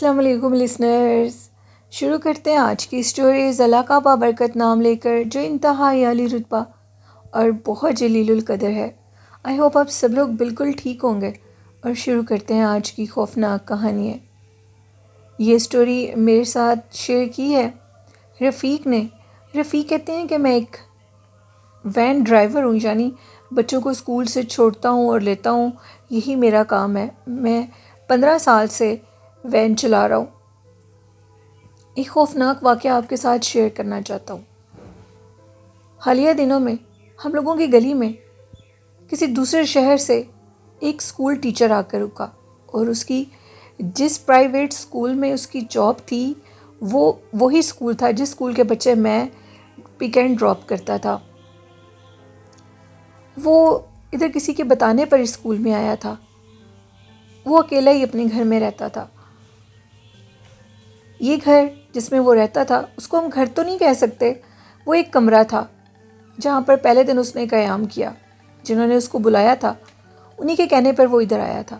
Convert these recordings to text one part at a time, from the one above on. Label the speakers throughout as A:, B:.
A: السلام علیکم لسنرز، شروع کرتے ہیں آج کی اسٹوریز اللہ کا بابرکت نام لے کر جو انتہائی عالی رتبہ اور بہت جلیل القدر ہے۔ آئی ہوپ آپ سب لوگ بالکل ٹھیک ہوں گے، اور شروع کرتے ہیں آج کی خوفناک کہانی ہے۔ یہ اسٹوری میرے ساتھ شیئر کی ہے رفیق نے۔ رفیق کہتے ہیں کہ میں ایک وین ڈرائیور ہوں، یعنی بچوں کو اسکول سے چھوڑتا ہوں اور لیتا ہوں، یہی میرا کام ہے۔ میں 15 سال سے وین چلا رہا ہوں۔ ایک خوفناک واقعہ آپ کے ساتھ شیئر کرنا چاہتا ہوں۔ حالیہ دنوں میں ہم لوگوں کی گلی میں کسی دوسرے شہر سے ایک اسکول ٹیچر آ کر رکا، اور اس کی جس پرائیویٹ اسکول میں اس کی جاب تھی وہی اسکول تھا جس اسکول کے بچے میں پک اینڈ ڈراپ کرتا تھا۔ وہ ادھر کسی کے بتانے پر اسکول میں آیا تھا۔ وہ اکیلا ہی اپنے گھر میں رہتا تھا۔ یہ گھر جس میں وہ رہتا تھا اس کو ہم گھر تو نہیں کہہ سکتے، وہ ایک کمرہ تھا جہاں پر پہلے دن اس نے قیام کیا۔ جنہوں نے اس کو بلایا تھا انہی کے کہنے پر وہ ادھر آیا تھا۔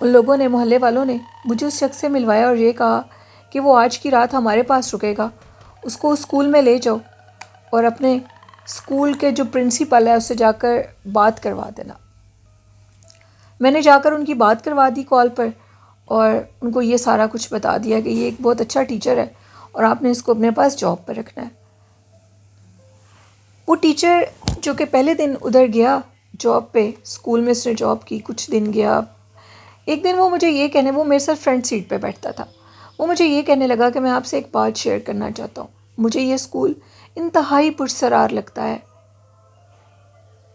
A: ان لوگوں نے، محلے والوں نے مجھے اس شخص سے ملوایا اور یہ کہا کہ وہ آج کی رات ہمارے پاس رکے گا، اس کو اسکول میں لے جاؤ اور اپنے اسکول کے جو پرنسپل ہے اس سے جا کر بات کروا دینا۔ میں نے جا کر ان کی بات کروا دی کال پر، اور ان کو یہ سارا کچھ بتا دیا کہ یہ ایک بہت اچھا ٹیچر ہے اور آپ نے اس کو اپنے پاس جاب پر رکھنا ہے۔ وہ ٹیچر جو کہ پہلے دن ادھر گیا جاب پہ، اسکول میں اس نے جاب کی، کچھ دن گیا۔ ایک دن وہ مجھے یہ کہنے، وہ میرے ساتھ فرنٹ سیٹ پہ بیٹھتا تھا، وہ مجھے یہ کہنے لگا کہ میں آپ سے ایک بات شیئر کرنا چاہتا ہوں، مجھے یہ اسکول انتہائی پرسرار لگتا ہے۔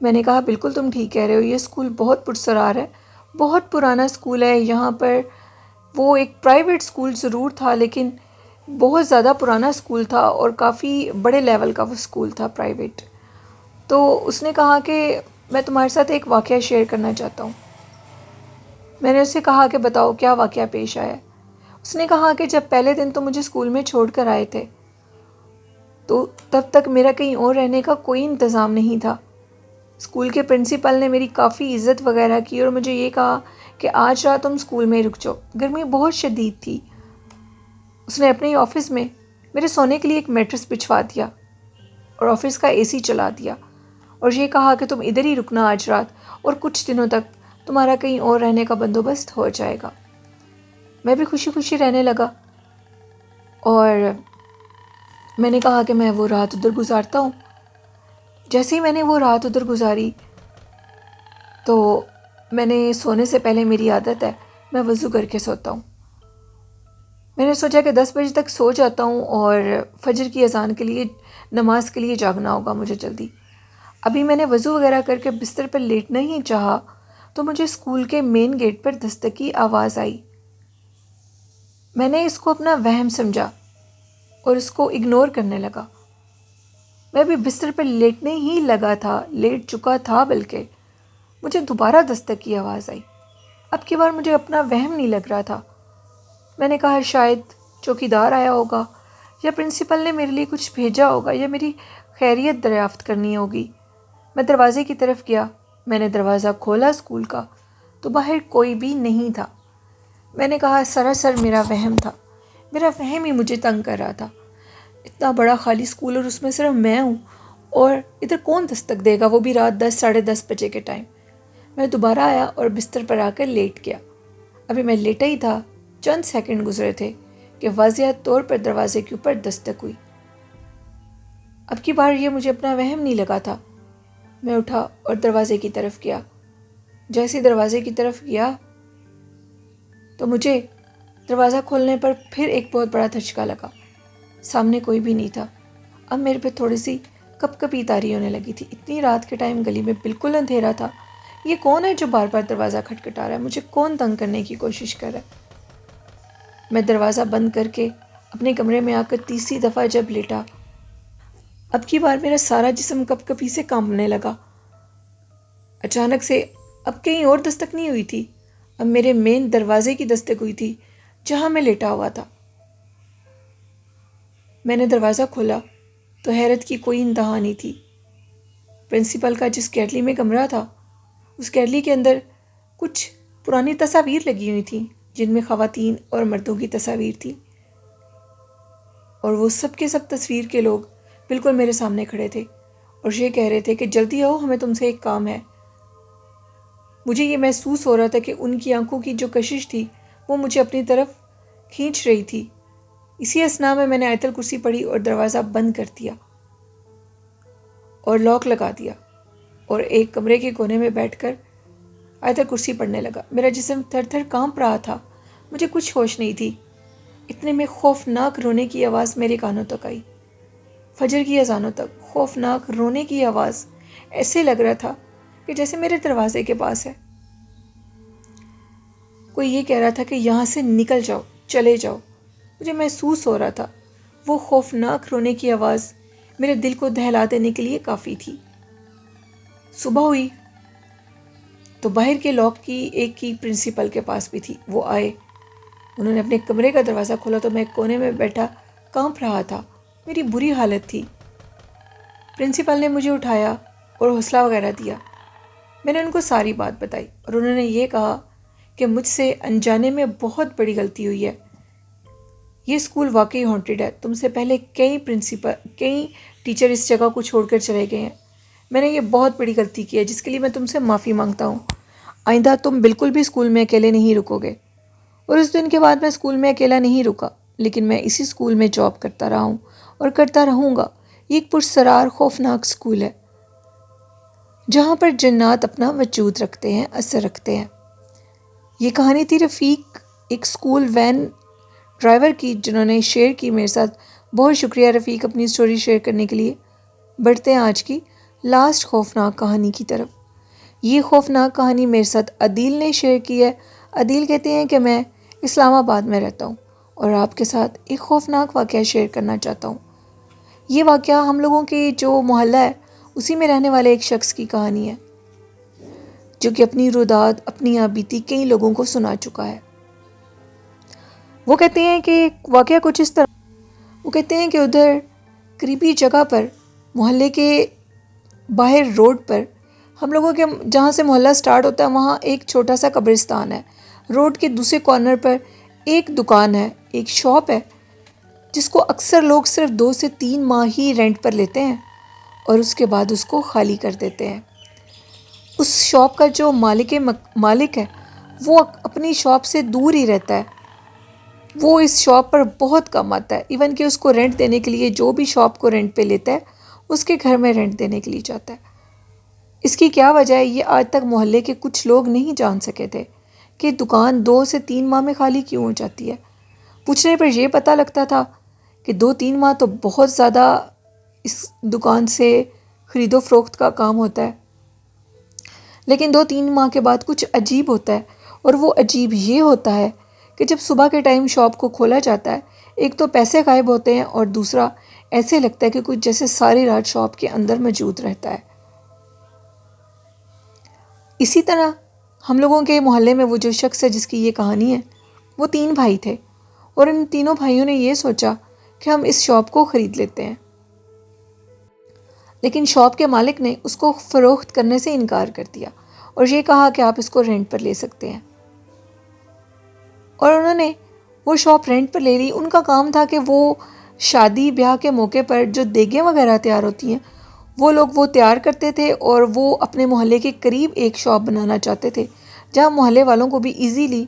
A: میں نے کہا بالکل تم ٹھیک کہہ رہے ہو، یہ اسکول بہت پرسرار ہے، بہت پرانا اسکول ہے۔ یہاں پر وہ ایک پرائیویٹ اسکول ضرور تھا لیکن بہت زیادہ پرانا اسکول تھا اور کافی بڑے لیول کا وہ اسکول تھا پرائیویٹ۔ تو اس نے کہا کہ میں تمہارے ساتھ ایک واقعہ شیئر کرنا چاہتا ہوں۔ میں نے اس سے کہا کہ بتاؤ کیا واقعہ پیش آیا ہے۔ اس نے کہا کہ جب پہلے دن تو مجھے اسکول میں چھوڑ کر آئے تھے تو تب تک میرا کہیں اور رہنے کا کوئی انتظام نہیں تھا۔ اسکول کے پرنسپل نے میری کافی عزت وغیرہ کی اور مجھے یہ کہا کہ آج رات تم اسکول میں ہی رک جاؤ۔ گرمی بہت شدید تھی۔ اس نے اپنے آفس میں میرے سونے کے لیے ایک میٹرس بچھوا دیا اور آفس کا AC چلا دیا، اور یہ کہا کہ تم ادھر ہی رکنا آج رات، اور کچھ دنوں تک تمہارا کہیں اور رہنے کا بندوبست ہو جائے گا۔ میں بھی خوشی خوشی رہنے لگا، اور میں نے کہا کہ میں وہ رات ادھر گزارتا ہوں۔ جیسے ہی میں نے وہ رات ادھر گزاری تو میں نے سونے سے پہلے، میری عادت ہے میں وضو کر کے سوتا ہوں۔ میں نے سوچا کہ 10 بجے تک سو جاتا ہوں اور فجر کی اذان کے لیے، نماز کے لیے جاگنا ہوگا مجھے جلدی۔ ابھی میں نے وضو وغیرہ کر کے بستر پر لیٹنا ہی چاہا تو مجھے اسکول کے مین گیٹ پر دستک کی آواز آئی۔ میں نے اس کو اپنا وہم سمجھا اور اس کو اگنور کرنے لگا۔ میں بھی بستر پر لیٹنے ہی لگا تھا، لیٹ چکا تھا بلکہ، مجھے دوبارہ دستک کی آواز آئی۔ اب کی بار مجھے اپنا وہم نہیں لگ رہا تھا۔ میں نے کہا شاید چوکیدار آیا ہوگا، یا پرنسپل نے میرے لیے کچھ بھیجا ہوگا، یا میری خیریت دریافت کرنی ہوگی۔ میں دروازے کی طرف گیا۔ میں نے دروازہ کھولا اسکول کا تو باہر کوئی بھی نہیں تھا۔ میں نے کہا سراسر میرا وہم تھا، میرا وہم ہی مجھے تنگ کر رہا تھا۔ اتنا بڑا خالی اسکول اور اس میں صرف میں ہوں، اور ادھر کون دستک دے گا، وہ بھی رات 10 ساڑھے 10 بجے کے ٹائم۔ میں دوبارہ آیا اور بستر پر آ کر لیٹ گیا۔ ابھی میں لیٹا ہی تھا، چند سیکنڈ گزرے تھے کہ واضح طور پر دروازے کے اوپر دستک ہوئی۔ اب کی بار یہ مجھے اپنا وہم نہیں لگا تھا۔ میں اٹھا اور دروازے کی طرف گیا۔ جیسے دروازے کی طرف گیا تو مجھے دروازہ کھولنے پر پھر ایک بہت بڑا دھچکا لگا۔ سامنے کوئی بھی نہیں تھا۔ اب میرے پہ تھوڑی سی کپ کپی طاری ہونے لگی تھی۔ اتنی رات کے ٹائم گلی میں بالکل اندھیرا تھا۔ یہ کون ہے جو بار بار دروازہ کھٹکھٹا رہا ہے؟ مجھے کون تنگ کرنے کی کوشش کر رہا ہے؟ میں دروازہ بند کر کے اپنے کمرے میں آ کر تیسری دفعہ جب لیٹا، اب کی بار میرا سارا جسم کپ کپی سے کانپنے لگا۔ اچانک سے اب کہیں اور دستک نہیں ہوئی تھی، اب میرے مین دروازے کی دستک ہوئی تھی جہاں میں لیٹا ہوا تھا۔ میں نے دروازہ کھولا تو حیرت کی کوئی انتہا نہیں تھی۔ پرنسپل کا جس گیلری میں کمرہ تھا، اس گیلری کے اندر کچھ پرانی تصاویر لگی ہوئی تھیں، جن میں خواتین اور مردوں کی تصاویر تھی، اور وہ سب کے سب تصویر کے لوگ بالکل میرے سامنے کھڑے تھے اور یہ کہہ رہے تھے کہ جلدی آؤ، ہمیں تم سے ایک کام ہے۔ مجھے یہ محسوس ہو رہا تھا کہ ان کی آنکھوں کی جو کشش تھی وہ مجھے اپنی طرف کھینچ رہی تھی۔ اسی اثناء میں نے آیت الکرسی پڑھی اور دروازہ بند کر دیا اور لاک لگا دیا، اور ایک کمرے کے کونے میں بیٹھ کر آیت الکرسی پڑھنے لگا۔ میرا جسم تھر تھر کانپ رہا تھا، مجھے کچھ ہوش نہیں تھی۔ اتنے میں خوفناک رونے کی آواز میرے کانوں تک آئی، فجر کی اذانوں تک خوفناک رونے کی آواز۔ ایسے لگ رہا تھا کہ جیسے میرے دروازے کے پاس ہے کوئی یہ کہہ رہا تھا کہ یہاں سے نکل جاؤ، چلے جاؤ۔ مجھے محسوس ہو رہا تھا وہ خوفناک رونے کی آواز میرے دل کو دہلا دینے کے لیے کافی تھی۔ صبح ہوئی تو باہر کے لاک کی ایک کی پرنسپل کے پاس بھی تھی۔ وہ آئے، انہوں نے اپنے کمرے کا دروازہ کھولا تو میں ایک کونے میں بیٹھا کانپ رہا تھا، میری بری حالت تھی۔ پرنسپل نے مجھے اٹھایا اور حوصلہ وغیرہ دیا۔ میں نے ان کو ساری بات بتائی اور انہوں نے یہ کہا کہ مجھ سے انجانے میں بہت بڑی غلطی ہوئی ہے، یہ اسکول واقعی ہانٹیڈ ہے، تم سے پہلے کئی ٹیچر اس جگہ کو چھوڑ کر چلے گئے ہیں، میں نے یہ بہت بڑی غلطی کی ہے جس کے لیے میں تم سے معافی مانگتا ہوں۔ آئندہ تم بالکل بھی اسکول میں اکیلے نہیں رکو گے۔ اور اس دن کے بعد میں اسکول میں اکیلا نہیں رکا، لیکن میں اسی اسکول میں جاب کرتا رہا ہوں اور کرتا رہوں گا۔ یہ ایک پرسرار خوفناک اسکول ہے جہاں پر جنات اپنا وجود رکھتے ہیں، اثر رکھتے ہیں۔ یہ کہانی تھی رفیق، ایک اسکول وین ڈرائیور کی، جنہوں نے شیئر کی میرے ساتھ۔ بہت شکریہ رفیق اپنی اسٹوری شیئر کرنے کے لیے۔ بڑھتے ہیں آج کی لاسٹ خوفناک کہانی کی طرف۔ یہ خوفناک کہانی میرے ساتھ عدیل نے شیئر کی ہے۔ عدیل کہتے ہیں کہ میں اسلام آباد میں رہتا ہوں اور آپ کے ساتھ ایک خوفناک واقعہ شیئر کرنا چاہتا ہوں۔ یہ واقعہ ہم لوگوں کے جو محلہ ہے اسی میں رہنے والے ایک شخص کی کہانی ہے جو کہ اپنی روداد، اپنی یہاں بیتی کئی لوگوں کو سنا چکا ہے۔ وہ کہتے ہیں کہ واقعہ کچھ اس طرح، وہ کہتے ہیں کہ ادھر قریبی جگہ پر محلے کے باہر روڈ پر، ہم لوگوں کے جہاں سے محلہ سٹارٹ ہوتا ہے وہاں ایک چھوٹا سا قبرستان ہے۔ روڈ کے دوسرے کارنر پر ایک دکان ہے، ایک شاپ ہے جس کو اکثر لوگ صرف 2 سے 3 ماہ ہی رینٹ پر لیتے ہیں اور اس کے بعد اس کو خالی کر دیتے ہیں۔ اس شاپ کا جو مالک ہے وہ اپنی شاپ سے دور ہی رہتا ہے، وہ اس شاپ پر بہت کم آتا ہے، ایون کہ اس کو رینٹ دینے کے لیے جو بھی شاپ کو رینٹ پہ لیتا ہے اس کے گھر میں رینٹ دینے کے لیے جاتا ہے۔ اس کی کیا وجہ ہے یہ آج تک محلے کے کچھ لوگ نہیں جان سکے تھے کہ دکان 2 سے 3 ماہ میں خالی کیوں ہو جاتی ہے۔ پوچھنے پر یہ پتہ لگتا تھا کہ 2-3 ماہ تو بہت زیادہ اس دکان سے خرید و فروخت کا کام ہوتا ہے، لیکن 2-3 ماہ کے بعد کچھ عجیب ہوتا ہے، اور وہ عجیب یہ ہوتا ہے کہ جب صبح کے ٹائم شاپ کو کھولا جاتا ہے، ایک تو پیسے غائب ہوتے ہیں اور دوسرا ایسے لگتا ہے کہ کچھ جیسے ساری رات شاپ کے اندر موجود رہتا ہے۔ اسی طرح ہم لوگوں کے محلے میں وہ جو شخص ہے جس کی یہ کہانی ہے، وہ 3 بھائی تھے اور ان تینوں بھائیوں نے یہ سوچا کہ ہم اس شاپ کو خرید لیتے ہیں، لیکن شاپ کے مالک نے اس کو فروخت کرنے سے انکار کر دیا اور یہ کہا کہ آپ اس کو رینٹ پر لے سکتے ہیں، اور انہوں نے وہ شاپ رینٹ پر لے لی۔ ان کا کام تھا کہ وہ شادی بیاہ کے موقع پر جو دیگیں وغیرہ تیار ہوتی ہیں وہ تیار کرتے تھے، اور وہ اپنے محلے کے قریب ایک شاپ بنانا چاہتے تھے جہاں محلے والوں کو بھی ایزیلی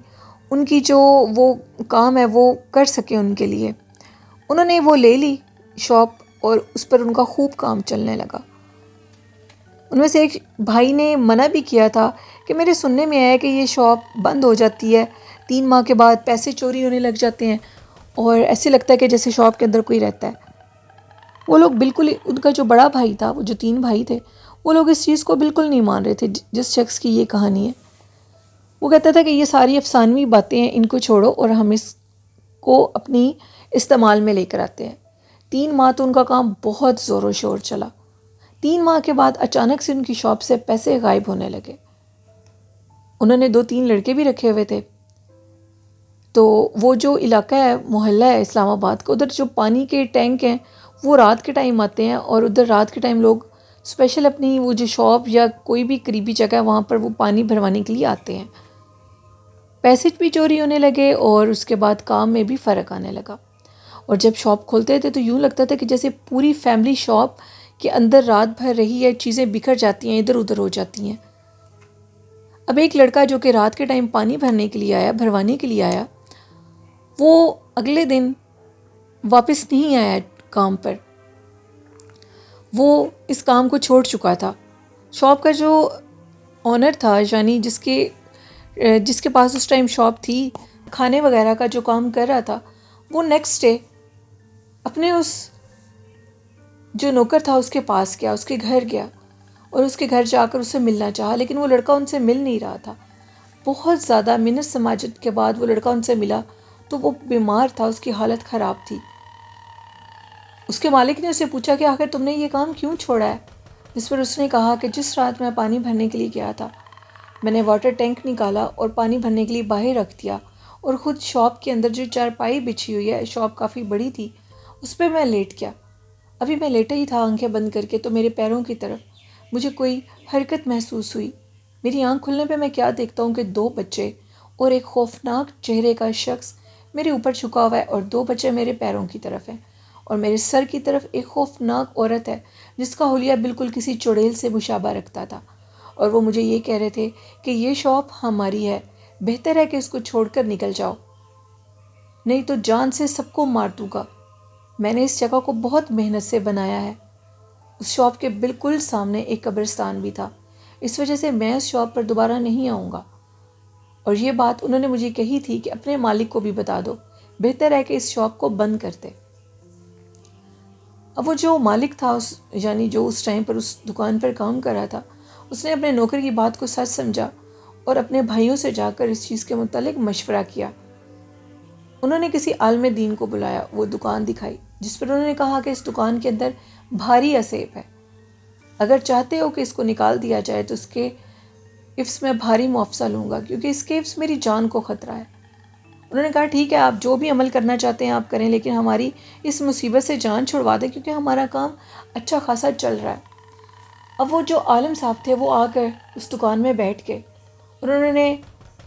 A: ان کی جو وہ کام ہے وہ کر سکیں ان کے لیے۔ انہوں نے وہ لے لی شاپ اور اس پر ان کا خوب کام چلنے لگا۔ ان میں سے ایک بھائی نے منع بھی کیا تھا کہ میرے سننے میں آیا کہ یہ شاپ بند ہو جاتی ہے 3 ماہ کے بعد، پیسے چوری ہونے لگ جاتے ہیں اور ایسے لگتا ہے کہ جیسے شاپ کے اندر کوئی رہتا ہے۔ وہ لوگ بالکل، ان کا جو بڑا بھائی تھا، وہ جو 3 بھائی تھے، وہ لوگ اس چیز کو بالکل نہیں مان رہے تھے جس شخص کی یہ کہانی ہے۔ وہ کہتا تھا کہ یہ ساری افسانوی باتیں ہیں، ان کو چھوڑو اور ہم اس کو اپنی استعمال میں لے کر آتے ہیں۔ 3 ماہ تو ان کا کام بہت زور و شور چلا۔ 3 ماہ کے بعد اچانک سے ان کی شاپ سے پیسے غائب ہونے لگے۔ انہوں نے 2-3 لڑکے بھی رکھے ہوئے تھے، تو وہ جو علاقہ ہے، محلہ ہے اسلام آباد کا، ادھر جو پانی کے ٹینک ہیں وہ رات کے ٹائم آتے ہیں، اور ادھر رات کے ٹائم لوگ اسپیشل اپنی وہ جو شاپ یا کوئی بھی قریبی جگہ ہے وہاں پر وہ پانی بھروانے کے لیے آتے ہیں۔ پیسے بھی چوری ہونے لگے اور اس کے بعد کام میں بھی فرق آنے لگا. اور جب شاپ کھولتے تھے تو یوں لگتا تھا کہ جیسے پوری فیملی شاپ کے اندر رات بھر رہی ہے، چیزیں بکھر جاتی ہیں، ادھر ادھر ہو جاتی ہیں. اب ایک لڑکا جو کہ رات کے ٹائم پانی بھروانے کے لیے آیا، وہ اگلے دن واپس نہیں آیا کام پر. وہ اس کام کو چھوڑ چکا تھا. شاپ کا جو آنر تھا، یعنی جس کے پاس اس ٹائم شاپ تھی، کھانے وغیرہ کا جو کام کر رہا تھا، وہ نیکسٹ ڈے اپنے اس جو نوکر تھا اس کے پاس گیا، اس کے گھر گیا اور اس کے گھر جا کر اسے ملنا چاہا، لیکن وہ لڑکا ان سے مل نہیں رہا تھا. بہت زیادہ منت سماجت کے بعد وہ لڑکا ان سے ملا تو وہ بیمار تھا، اس کی حالت خراب تھی. اس کے مالک نے اسے پوچھا کہ آخر تم نے یہ کام کیوں چھوڑا ہے؟ جس پر اس نے کہا کہ جس رات میں پانی بھرنے کے لیے گیا تھا، میں نے واٹر ٹینک نکالا اور پانی بھرنے کے لیے باہر رکھ دیا، اور خود شاپ کے اندر جو چارپائی بچھی ہوئی ہے، شاپ کافی بڑی تھی، اس پہ میں لیٹ گیا. ابھی میں لیٹا ہی تھا آنکھیں بند کر کے تو میرے پیروں کی طرف مجھے کوئی حرکت محسوس ہوئی. میری آنکھ کھلنے پہ میں کیا دیکھتا ہوں کہ 2 بچے اور ایک خوفناک چہرے کا شخص میرے اوپر چھکا ہوا ہے، اور 2 بچے میرے پیروں کی طرف ہیں، اور میرے سر کی طرف ایک خوفناک عورت ہے جس کا حلیہ بالکل کسی چڑیل سے مشابہ رکھتا تھا. اور وہ مجھے یہ کہہ رہے تھے کہ یہ شاپ ہماری ہے، بہتر ہے کہ اس کو چھوڑ کر نکل جاؤ، نہیں تو جان سے سب کو مار دوں گا. میں نے اس جگہ کو بہت محنت سے بنایا ہے. اس شاپ کے بالکل سامنے ایک قبرستان بھی تھا، اس وجہ سے میں اس شاپ پر دوبارہ نہیں آؤں گا. اور یہ بات انہوں نے مجھے کہی تھی کہ اپنے مالک کو بھی بتا دو، بہتر ہے کہ اس شاپ کو بند کر دے. اب وہ جو مالک تھا، یعنی جو اس ٹائم پر اس دکان پر کام کر رہا تھا، اس نے اپنے نوکر کی بات کو سچ سمجھا اور اپنے بھائیوں سے جا کر اس چیز کے متعلق مشورہ کیا. انہوں نے کسی عالم دین کو بلایا، وہ دکان دکھائی، جس پر انہوں نے کہا کہ اس دکان کے اندر بھاری اسیب ہے، اگر چاہتے ہو کہ اس کو نکال دیا جائے تو اس کے عفظ میں بھاری معاوضہ لوں گا، کیونکہ اس کے عفظ میری جان کو خطرہ ہے. انہوں نے کہا ٹھیک ہے، آپ جو بھی عمل کرنا چاہتے ہیں آپ کریں، لیکن ہماری اس مصیبت سے جان چھڑوا دیں، کیونکہ ہمارا کام اچھا خاصا چل رہا ہے. اب وہ جو عالم صاحب تھے وہ آ کر اس دکان میں بیٹھ گئے. انہوں نے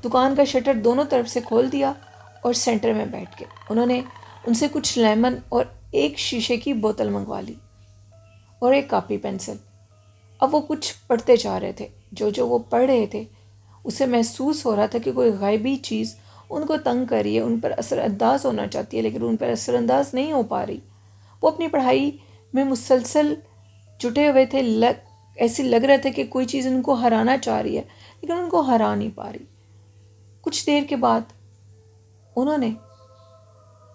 A: دکان کا شٹر دونوں طرف سے کھول دیا اور سینٹر میں بیٹھ گئے. انہوں نے ان سے کچھ لیمن اور ایک شیشے کی بوتل منگوا لی اور ایک کاپی پینسل. اب وہ کچھ پڑھتے جا رہے تھے. جو وہ پڑھ رہے تھے اسے محسوس ہو رہا تھا کہ کوئی غائبی چیز ان کو تنگ کر رہی ہے، ان پر اثر انداز ہونا چاہتی ہے، لیکن ان پر اثر انداز نہیں ہو پا رہی. وہ اپنی پڑھائی میں مسلسل جٹے ہوئے تھے، ایسی لگ رہا تھا کہ کوئی چیز ان کو ہرانا چاہ رہی ہے، لیکن ان کو ہرا نہیں پا رہی. کچھ دیر کے بعد انہوں نے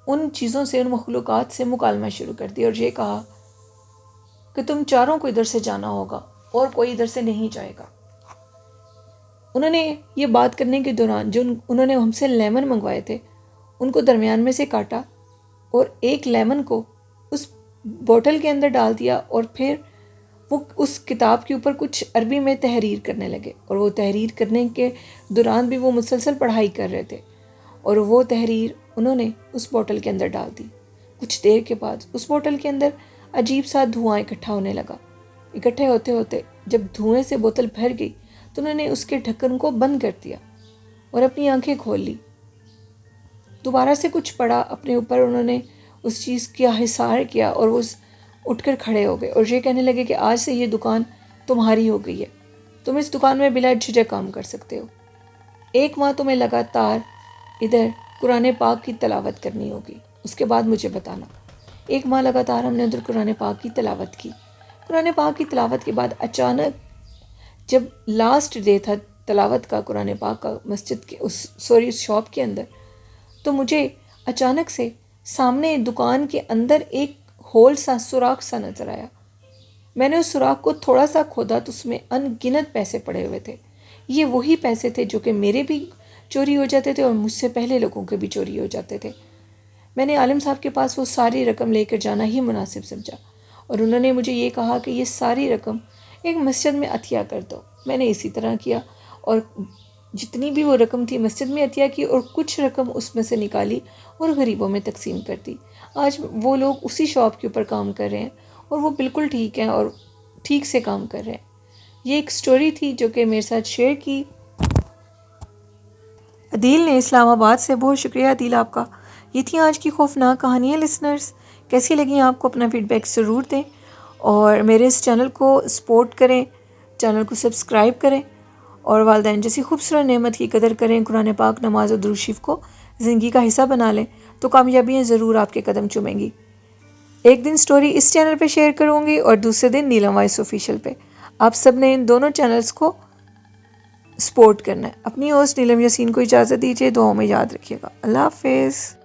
A: ان چیزوں سے، ان مخلوقات سے مکالمہ شروع کر دیا اور یہ کہا کہ تم چاروں کو ادھر سے جانا ہوگا اور کوئی ادھر سے نہیں جائے گا. انہوں نے یہ بات کرنے کے دوران جو انہوں نے ہم سے لیمن منگوائے تھے ان کو درمیان میں سے کاٹا اور ایک لیمن کو اس بوتل کے اندر ڈال دیا، اور پھر وہ اس کتاب کے اوپر کچھ عربی میں تحریر کرنے لگے. اور وہ تحریر کرنے کے دوران بھی وہ مسلسل پڑھائی کر رہے تھے، اور وہ تحریر انہوں نے اس بوتل کے اندر ڈال دی. کچھ دیر کے بعد اس بوتل کے اندر عجیب سا دھواں اکٹھا ہونے لگا. اکٹھے ہوتے ہوتے جب دھوئیں سے بوتل بھر گئی تو انہوں نے اس کے ڈھکن کو بند کر دیا اور اپنی آنکھیں کھول لی. دوبارہ سے کچھ پڑا اپنے اوپر، انہوں نے اس چیز کا حصار کیا اور وہ اٹھ کر کھڑے ہو گئے اور یہ کہنے لگے کہ آج سے یہ دکان تمہاری ہو گئی ہے، تم اس دکان میں بلا جھجھک کام کر سکتے ہو. 1 ماہ تمہیں لگاتار ادھر قرآن پاک کی تلاوت کرنی ہوگی، اس کے بعد مجھے بتانا. 1 ماہ لگاتار ہم نے ادھر قرآن پاک کی تلاوت کی. قرآن پاک کی تلاوت کے بعد اچانک جب لاسٹ ڈے تھا تلاوت کا قرآن پاک کا مسجد کے اس شاپ کے اندر، تو مجھے اچانک سے سامنے دکان کے اندر ایک ہول سا، سوراخ سا نظر آیا. میں نے اس سوراخ کو تھوڑا سا کھودا تو اس میں ان گنت پیسے پڑے ہوئے تھے. یہ وہی پیسے تھے جو کہ میرے بھی چوری ہو جاتے تھے اور مجھ سے پہلے لوگوں کے بھی چوری ہو جاتے تھے. میں نے عالم صاحب کے پاس وہ ساری رقم لے کر جانا ہی مناسب سمجھا، اور انہوں نے مجھے یہ کہا کہ یہ ساری رقم ایک مسجد میں عطیہ کر دو. میں نے اسی طرح کیا اور جتنی بھی وہ رقم تھی مسجد میں عطیہ کی، اور کچھ رقم اس میں سے نکالی اور غریبوں میں تقسیم کر دی. آج وہ لوگ اسی شاپ کے اوپر کام کر رہے ہیں اور وہ بالکل ٹھیک ہیں اور ٹھیک سے کام کر رہے ہیں. یہ ایک سٹوری تھی جو کہ میرے ساتھ شیئر کی. عدیل نے اسلام آباد سے، بہت شکریہ عدیل آپ کا۔ یہ تھی آج کی خوفناک کہانیاں لسنرز، کیسی لگیں آپ کو؟ اپنا فیڈ بیک ضرور دیں اور میرے اس چینل کو سپورٹ کریں، چینل کو سبسکرائب کریں اور والدین جیسی خوبصورت نعمت کی قدر کریں۔ قرآن پاک، نماز اور درود شریف کو زندگی کا حصہ بنا لیں تو کامیابیاں ضرور آپ کے قدم چومیں گی۔ ایک دن سٹوری اس چینل پہ شیئر کروں گی اور دوسرے دن نیلم وائس آفیشیل پہ۔ آپ سب نے ان دونوں چینلز کو سپورٹ کرنا ہے۔ اپنی ہوسٹ نیلم یاسین کو اجازت دیجیے، دعاؤں میں یاد رکھیے گا۔ اللہ حافظ۔